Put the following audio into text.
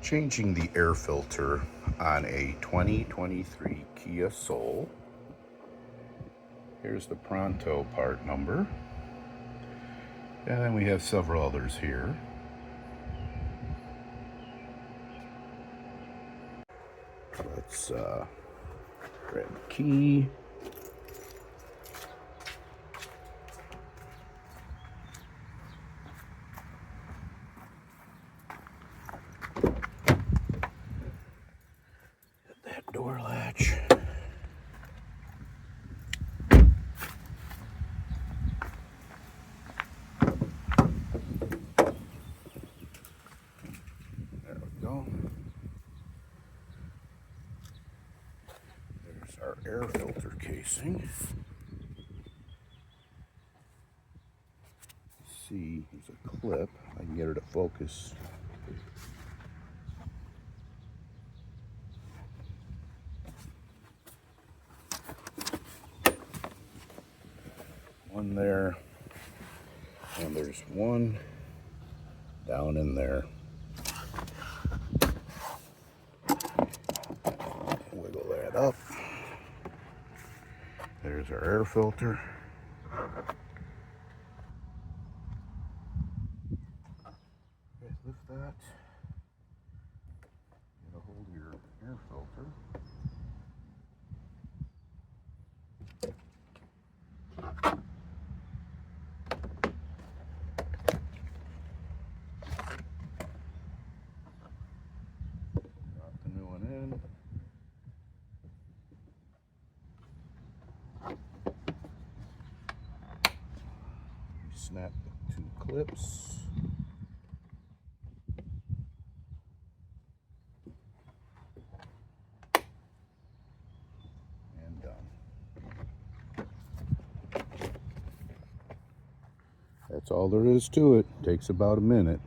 Changing the air filter on a 2023 Kia Soul. Here's the Pronto part number. And then we have several others here. Let's grab the key. Get that door latch. There we go. There's our air filter casing. See, there's a clip. I can get her to focus. One there, and there's one down in there. Wiggle that up. There's our air filter. Okay, lift that. Get a hold of your air filter. Drop the new one in. Snap the two clips. And done. That's all there is to it. Takes about a minute.